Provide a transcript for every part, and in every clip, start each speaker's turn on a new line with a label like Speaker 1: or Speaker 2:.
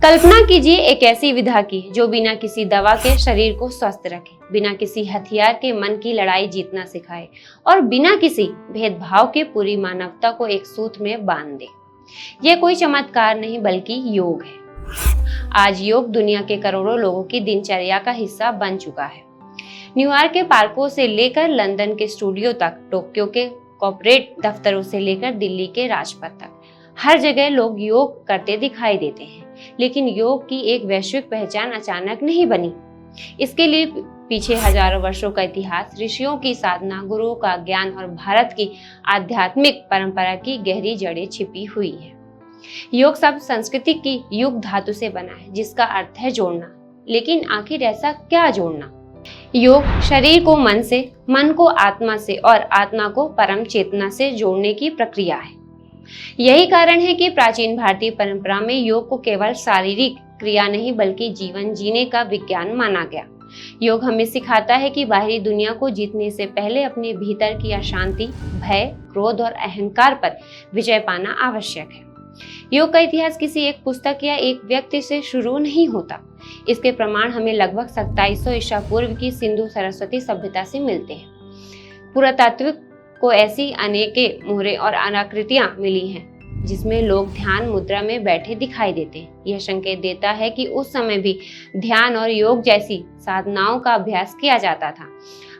Speaker 1: कल्पना कीजिए एक ऐसी विधा की जो बिना किसी दवा के शरीर को स्वस्थ रखे, बिना किसी हथियार के मन की लड़ाई जीतना सिखाए और बिना किसी भेदभाव के पूरी मानवता को एक सूत्र में बांध दे। यह कोई चमत्कार नहीं बल्कि योग है। आज योग दुनिया के करोड़ों लोगों की दिनचर्या का हिस्सा बन चुका है। न्यूयॉर्क के पार्कों से लेकर लंदन के स्टूडियो तक, टोक्यो के कॉर्पोरेट दफ्तरों से लेकर दिल्ली के राजपथ तक, हर जगह लोग योग करते दिखाई देते हैं। लेकिन योग की एक वैश्विक पहचान अचानक नहीं बनी। इसके लिए पीछे हजारों वर्षों का इतिहास, ऋषियों की साधना, गुरुओं का ज्ञान और भारत की आध्यात्मिक परंपरा की गहरी जड़ें छिपी हुई है। योग शब्द संस्कृत की युग धातु से बना है, जिसका अर्थ है जोड़ना। लेकिन आखिर ऐसा क्या जोड़ना? योग शरीर को मन से, मन को आत्मा से और आत्मा को परम चेतना से जोड़ने की प्रक्रिया है। यही कारण है कि प्राचीन भारतीय परंपरा में योग को केवल शारीरिक क्रिया नहीं बल्कि जीवन जीने का विज्ञान माना गया। योग हमें सिखाता है कि बाहरी दुनिया को जीतने से पहले अपने भीतर की अशांति, भय, क्रोध और अहंकार पर विजय पाना आवश्यक है। योग का इतिहास किसी एक पुस्तक या एक व्यक्ति से शुरू नहीं होता। इसके प्रमाण हमें लगभग 2700 ईसा पूर्व की सिंधु सरस्वती सभ्यता से मिलते हैं। पुरातात्विक को ऐसी अनेके मोहरें और आकृतियां मिली हैं जिसमें लोग ध्यान मुद्रा में बैठे दिखाई देते हैं। यह संकेत देता है कि उस समय भी ध्यान और योग जैसी साधनाओं का अभ्यास किया जाता था।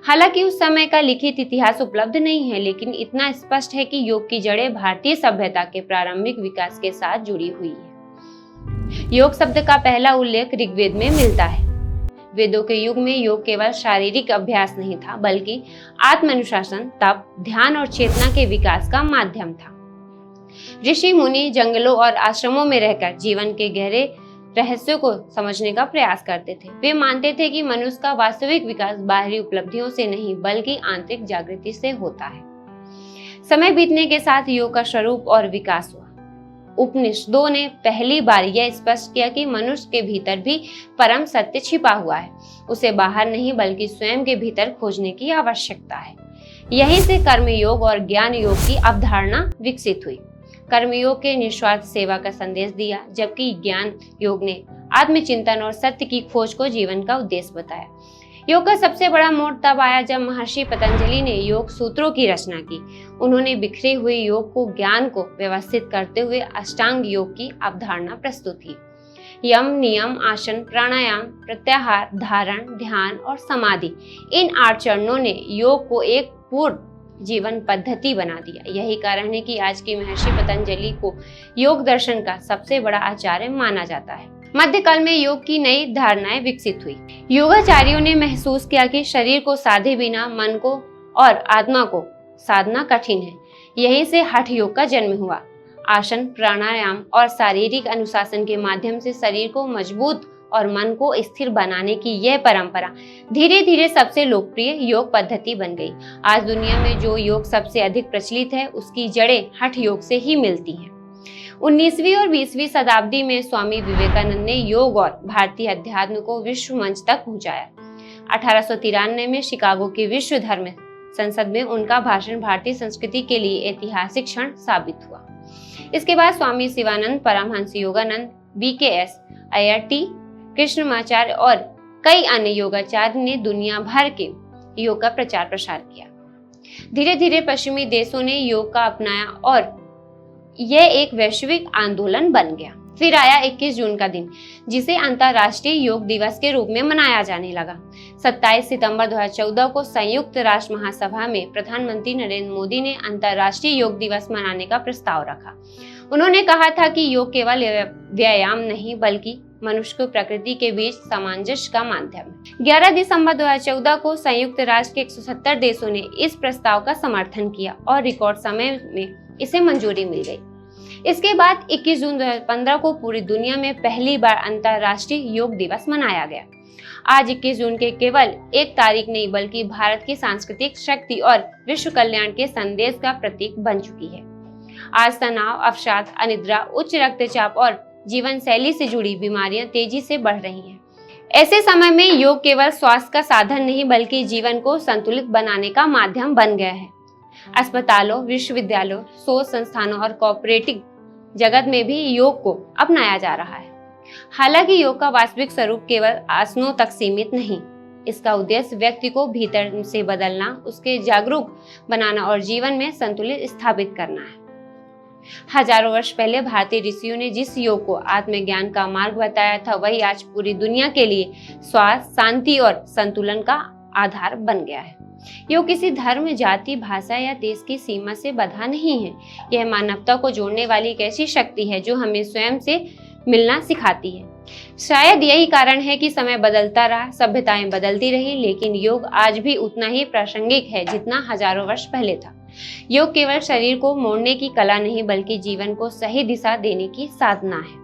Speaker 1: हालांकि उस समय का लिखित इतिहास उपलब्ध नहीं है, लेकिन इतना स्पष्ट है कि योग की जड़ें भारतीय सभ्यता के प्रारंभिक विकास के साथ जुड़ी हुई है। योग शब्द का पहला उल्लेख ऋग्वेद में मिलता है। वेदों के युग में योग केवल शारीरिक अभ्यास नहीं था बल्कि आत्म अनुशासन, तप, ध्यान और चेतना के विकास का माध्यम था। ऋषि मुनि जंगलों और आश्रमों में रहकर जीवन के गहरे रहस्यों को समझने का प्रयास करते थे। वे मानते थे कि मनुष्य का वास्तविक विकास बाहरी उपलब्धियों से नहीं बल्कि आंतरिक जागृति से होता है। समय बीतने के साथ योग का स्वरूप और विकास हुआ। उपनिषदों ने पहली बार यह स्पष्ट किया कि मनुष्य के भीतर भी परम सत्य छिपा हुआ है। उसे बाहर नहीं बल्कि स्वयं के भीतर खोजने की आवश्यकता है। यहीं से कर्मयोग और ज्ञान योग की अवधारणा विकसित हुई। कर्मयोग के निस्वार्थ सेवा का संदेश दिया, जबकि ज्ञान योग ने आत्मचिंतन और सत्य की खोज को जीवन का उद्देश्य बताया। योग का सबसे बड़ा मोड़ तब आया जब महर्षि पतंजलि ने योग सूत्रों की रचना की। उन्होंने बिखरे हुए योग को, ज्ञान को व्यवस्थित करते हुए अष्टांग योग की अवधारणा प्रस्तुत की। यम, नियम, आसन, प्राणायाम, प्रत्याहार, धारण, ध्यान और समाधि, इन 8 चरणों ने योग को एक पूर्ण जीवन पद्धति बना दिया। यही कारण है कि आज की महर्षि पतंजलि को योग दर्शन का सबसे बड़ा आचार्य माना जाता है। मध्यकाल में योग की नई धारणाएं विकसित हुई। योगाचार्यों ने महसूस किया कि शरीर को साधे बिना मन को और आत्मा को साधना कठिन है। यहीं से हठ योग का जन्म हुआ। आसन, प्राणायाम और शारीरिक अनुशासन के माध्यम से शरीर को मजबूत और मन को स्थिर बनाने की यह परंपरा धीरे धीरे सबसे लोकप्रिय योग पद्धति बन गई। आज दुनिया में जो योग सबसे अधिक प्रचलित है, उसकी जड़ें हठ योग से ही मिलती हैं। 19वीं और 20वीं शताब्दी में स्वामी विवेकानंद ने योग और भारतीय अध्यात्म को विश्व मंच तक पहुंचाया। 1893 में शिकागो की विश्व धर्म संसद में उनका भाषण भारतीय संस्कृति के लिए ऐतिहासिक क्षण साबित हुआ। इसके बाद स्वामी शिवानंद, परमहंस योगानंद, BKS अय्यर, टी कृष्णमाचार्य और कई अन्य योगाचार्य ने दुनिया भर के योग का प्रचार प्रसार किया। धीरे धीरे पश्चिमी देशों ने योग का अपनाया और यह एक वैश्विक आंदोलन बन गया। फिर आया 21 जून का दिन, जिसे अंतर्राष्ट्रीय योग दिवस के रूप में मनाया जाने लगा। 27 सितंबर 2014 को संयुक्त राष्ट्र महासभा में प्रधानमंत्री नरेंद्र मोदी ने अंतर्राष्ट्रीय योग दिवस मनाने का प्रस्ताव रखा। उन्होंने कहा था कि योग केवल व्यायाम नहीं बल्कि मनुष्य को प्रकृति के बीच सामंजस्य का माध्यम है। 11 दिसंबर 2014 को संयुक्त राष्ट्र के 170 देशों ने इस प्रस्ताव का समर्थन किया और रिकॉर्ड समय में इसे मंजूरी मिल गई। इसके बाद 21 जून 2015 को पूरी दुनिया में पहली बार अंतर्राष्ट्रीय योग दिवस मनाया गया। आज 21 जून के केवल एक तारीख नहीं बल्कि भारत की सांस्कृतिक शक्ति और विश्व कल्याण के संदेश का प्रतीक बन चुकी है। आज तनाव, अवसाद, अनिद्रा, उच्च रक्तचाप और जीवन शैली से जुड़ी बीमारियां तेजी से बढ़ रही हैं। ऐसे समय में योग केवल स्वास्थ्य का साधन नहीं बल्कि जीवन को संतुलित बनाने का माध्यम बन गया है। अस्पतालों, विश्वविद्यालयों, शोध संस्थानों और कॉर्पोरेटिव जगत में भी योग को अपनाया जा रहा है। हालांकि योग का वास्तविक स्वरूप केवल आसनों तक सीमित नहीं, इसका उद्देश्य व्यक्ति को भीतर से बदलना, उसके जागरूक बनाना और जीवन में संतुलित स्थापित करना है। हजारों वर्ष पहले भारतीय ऋषियों ने जिस योग को आत्मज्ञान का मार्ग बताया था, वही आज पूरी दुनिया के लिए स्वास्थ्य, शांति और संतुलन का आधार बन गया है। योग किसी धर्म, जाति, भाषा या देश की सीमा से बंधा नहीं है। यह मानवता को जोड़ने वाली एक ऐसी शक्ति है जो हमें स्वयं से मिलना सिखाती है। शायद यही कारण है कि समय बदलता रहा, सभ्यताएं बदलती रही, लेकिन योग आज भी उतना ही प्रासंगिक है जितना हजारों वर्ष पहले था। योग केवल शरीर को मोड़ने की कला नहीं, बल्कि जीवन को सही दिशा देने की साधना है।